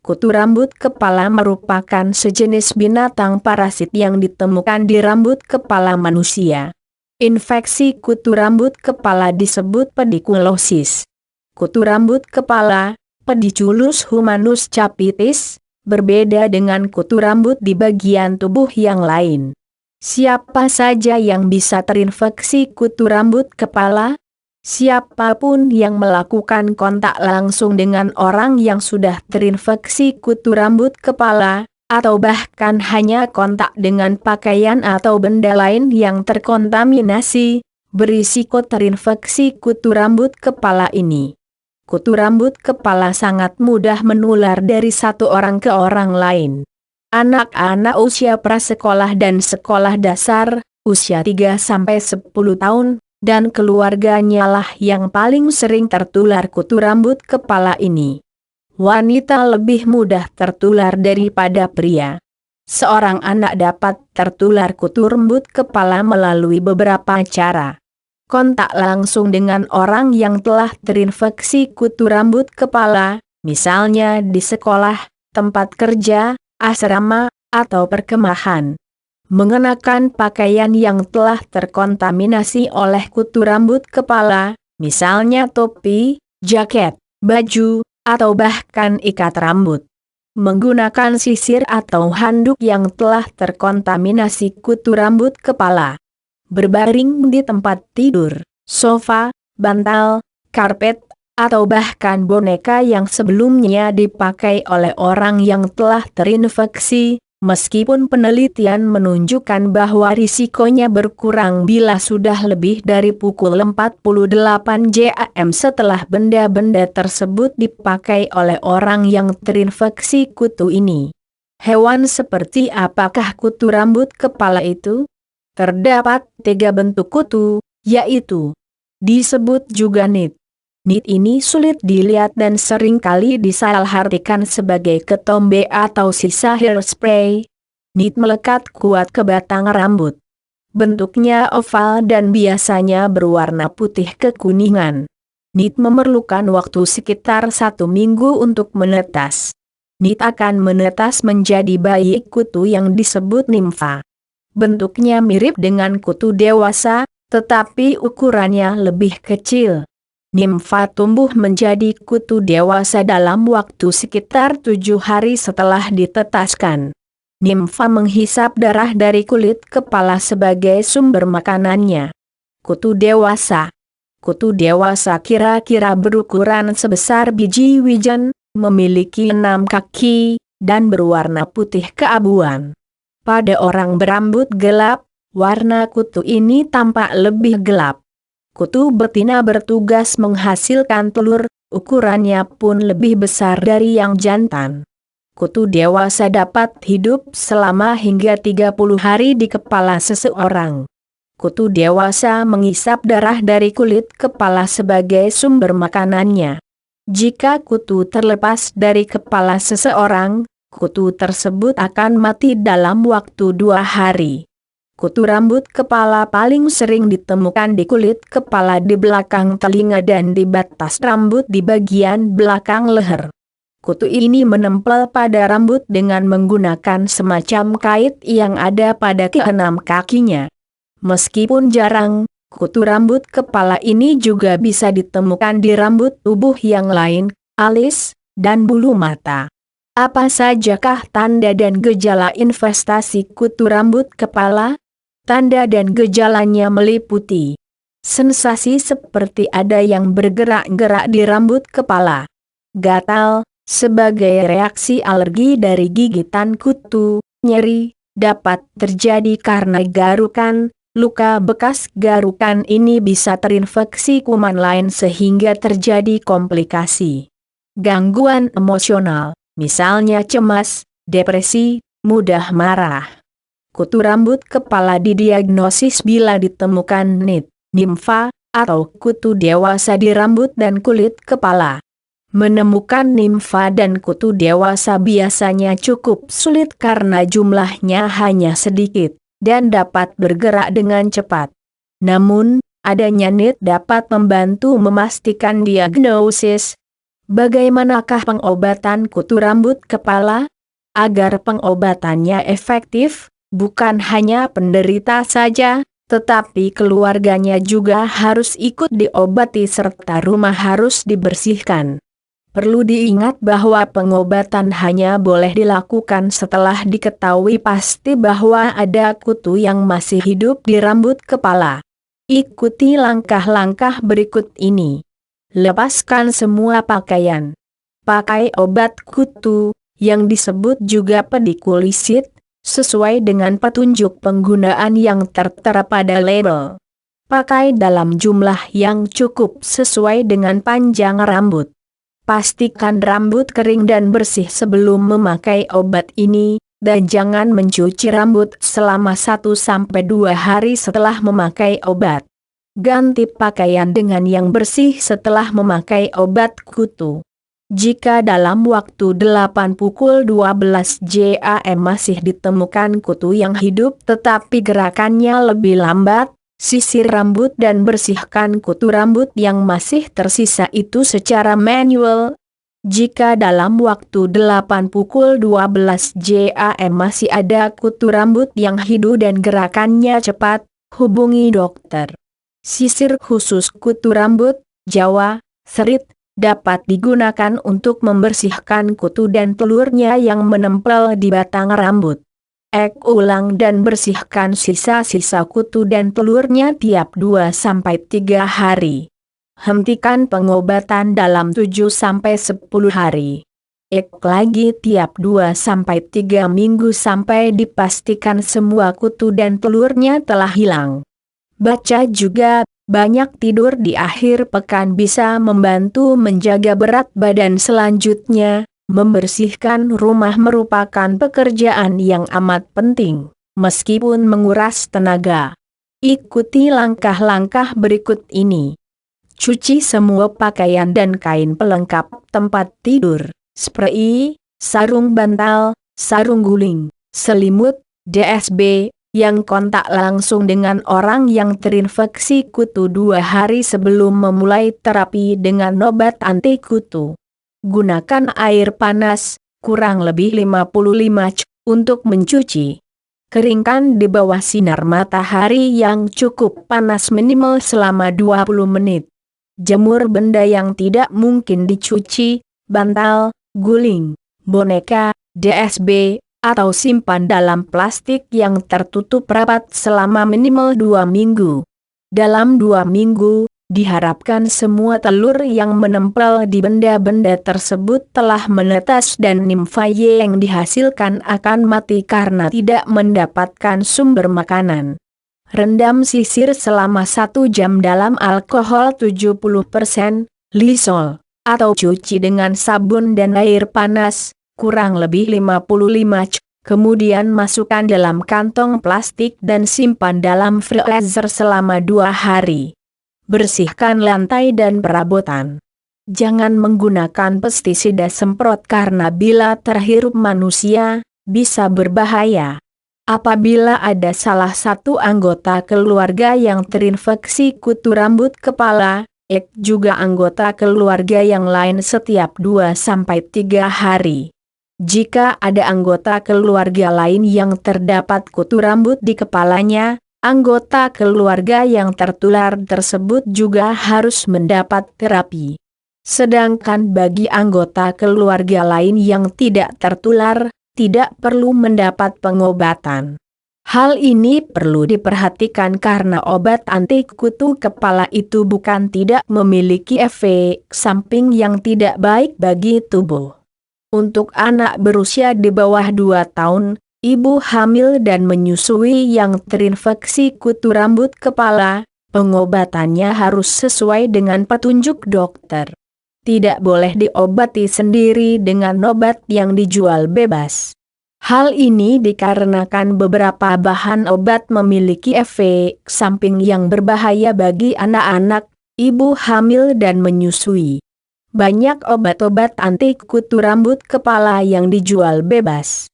Kutu rambut kepala merupakan sejenis binatang parasit yang ditemukan di rambut kepala manusia. Infeksi kutu rambut kepala disebut pedikulosis. Kutu rambut kepala, Pediculus humanus capitis, berbeda dengan kutu rambut di bagian tubuh yang lain. Siapa saja yang bisa terinfeksi kutu rambut kepala? Siapapun yang melakukan kontak langsung dengan orang yang sudah terinfeksi kutu rambut kepala, atau bahkan hanya kontak dengan pakaian atau benda lain yang terkontaminasi, berisiko terinfeksi kutu rambut kepala ini. Kutu rambut kepala sangat mudah menular dari satu orang ke orang lain. Anak-anak usia prasekolah dan sekolah dasar, usia 3-10 tahun, dan keluarganya lah yang paling sering tertular kutu rambut kepala ini. Wanita lebih mudah tertular daripada pria. Seorang anak dapat tertular kutu rambut kepala melalui beberapa cara. Kontak langsung dengan orang yang telah terinfeksi kutu rambut kepala, misalnya di sekolah, tempat kerja, asrama, atau perkemahan. Mengenakan pakaian yang telah terkontaminasi oleh kutu rambut kepala, misalnya topi, jaket, baju, atau bahkan ikat rambut. Menggunakan sisir atau handuk yang telah terkontaminasi kutu rambut kepala. Berbaring di tempat tidur, sofa, bantal, karpet, atau bahkan boneka yang sebelumnya dipakai oleh orang yang telah terinfeksi. Meskipun penelitian menunjukkan bahwa risikonya berkurang bila sudah lebih dari pukul 48 jam setelah benda-benda tersebut dipakai oleh orang yang terinfeksi kutu ini. Hewan seperti apakah kutu rambut kepala itu? Terdapat 3 bentuk kutu, yaitu disebut juga nit. Nit ini sulit dilihat dan seringkali disalahartikan sebagai ketombe atau sisa hairspray. Nit melekat kuat ke batang rambut. Bentuknya oval dan biasanya berwarna putih kekuningan. Nit memerlukan waktu sekitar 1 minggu untuk menetas. Nit akan menetas menjadi bayi kutu yang disebut nimfa. Bentuknya mirip dengan kutu dewasa, tetapi ukurannya lebih kecil. Nimfa tumbuh menjadi kutu dewasa dalam waktu sekitar 7 hari setelah ditetaskan. Nimfa menghisap darah dari kulit kepala sebagai sumber makanannya. Kutu dewasa. Kutu dewasa kira-kira berukuran sebesar biji wijen, memiliki 6 kaki, dan berwarna putih keabuan. Pada orang berambut gelap, warna kutu ini tampak lebih gelap. Kutu betina bertugas menghasilkan telur, ukurannya pun lebih besar dari yang jantan. Kutu dewasa dapat hidup selama hingga 30 hari di kepala seseorang. Kutu dewasa mengisap darah dari kulit kepala sebagai sumber makanannya. Jika kutu terlepas dari kepala seseorang, kutu tersebut akan mati dalam waktu 2 hari. Kutu rambut kepala paling sering ditemukan di kulit kepala di belakang telinga dan di batas rambut di bagian belakang leher. Kutu ini menempel pada rambut dengan menggunakan semacam kait yang ada pada keenam kakinya. Meskipun jarang, kutu rambut kepala ini juga bisa ditemukan di rambut tubuh yang lain, alis, dan bulu mata. Apa sajakah tanda dan gejala investasi kutu rambut kepala? Tanda dan gejalanya meliputi sensasi seperti ada yang bergerak-gerak di rambut kepala, gatal, sebagai reaksi alergi dari gigitan kutu, nyeri, dapat terjadi karena garukan, luka bekas garukan ini bisa terinfeksi kuman lain sehingga terjadi komplikasi. Gangguan emosional, misalnya cemas, depresi, mudah marah. Kutu rambut kepala didiagnosis bila ditemukan nit, nimfa, atau kutu dewasa di rambut dan kulit kepala. Menemukan nimfa dan kutu dewasa biasanya cukup sulit karena jumlahnya hanya sedikit, dan dapat bergerak dengan cepat. Namun, adanya nit dapat membantu memastikan diagnosis. Bagaimanakah pengobatan kutu rambut kepala? Agar pengobatannya efektif, bukan hanya penderita saja, tetapi keluarganya juga harus ikut diobati serta rumah harus dibersihkan. Perlu diingat bahwa pengobatan hanya boleh dilakukan setelah diketahui pasti bahwa ada kutu yang masih hidup di rambut kepala. Ikuti langkah-langkah berikut ini. Lepaskan semua pakaian. Pakai obat kutu, yang disebut juga pedikulisit, sesuai dengan petunjuk penggunaan yang tertera pada label. Pakai dalam jumlah yang cukup sesuai dengan panjang rambut. Pastikan rambut kering dan bersih sebelum memakai obat ini, dan jangan mencuci rambut selama 1-2 hari setelah memakai obat. Ganti pakaian dengan yang bersih setelah memakai obat kutu. Jika dalam waktu 12 jam masih ditemukan kutu yang hidup tetapi gerakannya lebih lambat, sisir rambut dan bersihkan kutu rambut yang masih tersisa itu secara manual. Jika dalam waktu 12 jam masih ada kutu rambut yang hidup dan gerakannya cepat, hubungi dokter. Sisir khusus kutu rambut, Jawa, serit, dapat digunakan untuk membersihkan kutu dan telurnya yang menempel di batang rambut. Ulang dan bersihkan sisa-sisa kutu dan telurnya tiap 2-3 hari. Hentikan pengobatan dalam 7-10 hari. Lagi tiap 2-3 minggu sampai dipastikan semua kutu dan telurnya telah hilang. Baca juga, banyak tidur di akhir pekan bisa membantu menjaga berat badan selanjutnya. Membersihkan rumah merupakan pekerjaan yang amat penting, meskipun menguras tenaga. Ikuti langkah-langkah berikut ini. Cuci semua pakaian dan kain pelengkap tempat tidur, spray, sarung bantal, sarung guling, selimut, DSB, yang kontak langsung dengan orang yang terinfeksi kutu 2 hari sebelum memulai terapi dengan obat anti kutu. Gunakan air panas, kurang lebih 55 C, untuk mencuci. Keringkan di bawah sinar matahari yang cukup panas minimal selama 20 menit. Jemur benda yang tidak mungkin dicuci, bantal, guling, boneka, DSB, atau simpan dalam plastik yang tertutup rapat selama minimal 2 minggu. Dalam 2 minggu, diharapkan semua telur yang menempel di benda-benda tersebut telah menetas dan nimfa yang dihasilkan akan mati karena tidak mendapatkan sumber makanan. Rendam sisir selama 1 jam dalam alkohol 70% Lysol, atau cuci dengan sabun dan air panas, kurang lebih 55 C. Kemudian masukkan dalam kantong plastik dan simpan dalam freezer selama 2 hari. Bersihkan lantai dan perabotan. Jangan menggunakan pestisida semprot karena bila terhirup manusia, bisa berbahaya. Apabila ada salah satu anggota keluarga yang terinfeksi kutu rambut kepala, juga anggota keluarga yang lain setiap 2-3 hari. Jika ada anggota keluarga lain yang terdapat kutu rambut di kepalanya, anggota keluarga yang tertular tersebut juga harus mendapat terapi. Sedangkan bagi anggota keluarga lain yang tidak tertular, tidak perlu mendapat pengobatan. Hal ini perlu diperhatikan karena obat anti kutu kepala itu bukan tidak memiliki efek samping yang tidak baik bagi tubuh. Untuk anak berusia di bawah 2 tahun, ibu hamil dan menyusui yang terinfeksi kutu rambut kepala, pengobatannya harus sesuai dengan petunjuk dokter. Tidak boleh diobati sendiri dengan obat yang dijual bebas. Hal ini dikarenakan beberapa bahan obat memiliki efek samping yang berbahaya bagi anak-anak, ibu hamil dan menyusui. Banyak obat-obat anti kutu rambut kepala yang dijual bebas.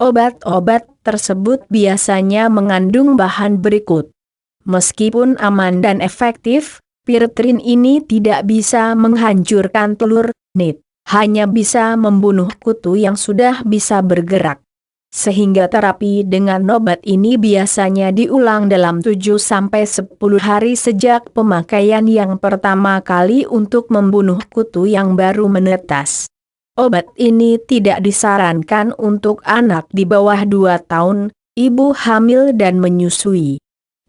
Obat-obat tersebut biasanya mengandung bahan berikut. Meskipun aman dan efektif, pirtrin ini tidak bisa menghancurkan telur, nit. hanya bisa membunuh kutu yang sudah bisa bergerak. Sehingga terapi dengan obat ini biasanya diulang dalam 7-10 hari sejak pemakaian yang pertama kali untuk membunuh kutu yang baru menetas. Obat ini tidak disarankan untuk anak di bawah 2 tahun, ibu hamil dan menyusui.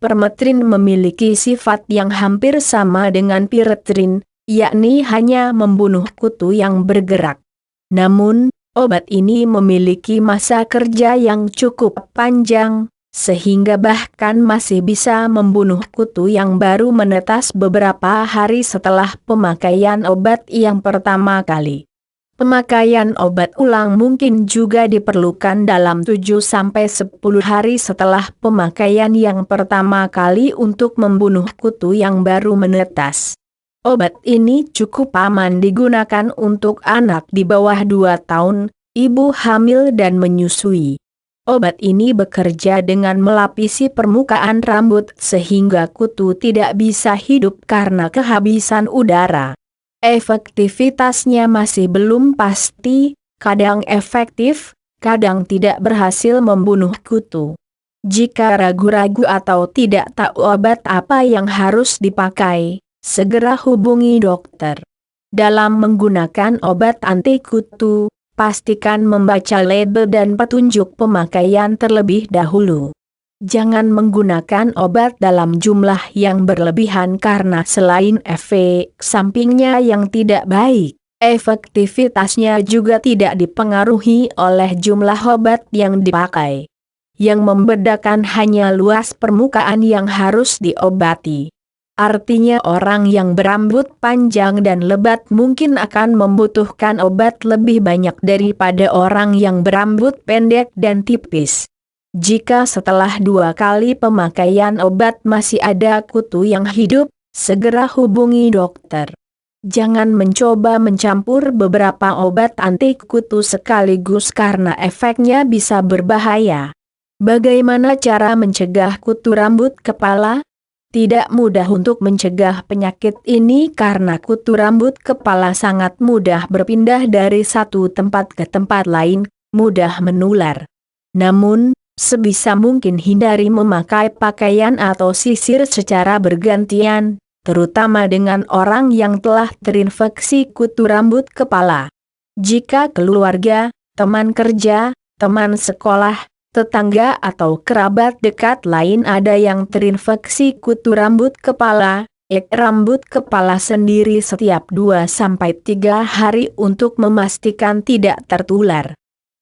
Permetrin memiliki sifat yang hampir sama dengan piretrin, yakni hanya membunuh kutu yang bergerak. Namun, obat ini memiliki masa kerja yang cukup panjang, sehingga bahkan masih bisa membunuh kutu yang baru menetas beberapa hari setelah pemakaian obat yang pertama kali. Pemakaian obat ulang mungkin juga diperlukan dalam 7-10 hari setelah pemakaian yang pertama kali untuk membunuh kutu yang baru menetas. Obat ini cukup aman digunakan untuk anak di bawah 2 tahun, ibu hamil dan menyusui. Obat ini bekerja dengan melapisi permukaan rambut sehingga kutu tidak bisa hidup karena kehabisan udara. Efektivitasnya masih belum pasti, kadang efektif, kadang tidak berhasil membunuh kutu. Jika ragu-ragu atau tidak tahu obat apa yang harus dipakai, segera hubungi dokter. Dalam menggunakan obat anti kutu, pastikan membaca label dan petunjuk pemakaian terlebih dahulu. Jangan menggunakan obat dalam jumlah yang berlebihan karena selain efek sampingnya yang tidak baik, efektivitasnya juga tidak dipengaruhi oleh jumlah obat yang dipakai. Yang membedakan hanya luas permukaan yang harus diobati. Artinya orang yang berambut panjang dan lebat mungkin akan membutuhkan obat lebih banyak daripada orang yang berambut pendek dan tipis. Jika setelah 2 kali pemakaian obat masih ada kutu yang hidup, segera hubungi dokter. Jangan mencoba mencampur beberapa obat anti kutu sekaligus karena efeknya bisa berbahaya. Bagaimana cara mencegah kutu rambut kepala? Tidak mudah untuk mencegah penyakit ini karena kutu rambut kepala sangat mudah berpindah dari satu tempat ke tempat lain, mudah menular. Namun, sebisa mungkin hindari memakai pakaian atau sisir secara bergantian, terutama dengan orang yang telah terinfeksi kutu rambut kepala. Jika keluarga, teman kerja, teman sekolah, tetangga atau kerabat dekat lain ada yang terinfeksi kutu rambut kepala, rambut kepala sendiri setiap 2-3 hari untuk memastikan tidak tertular.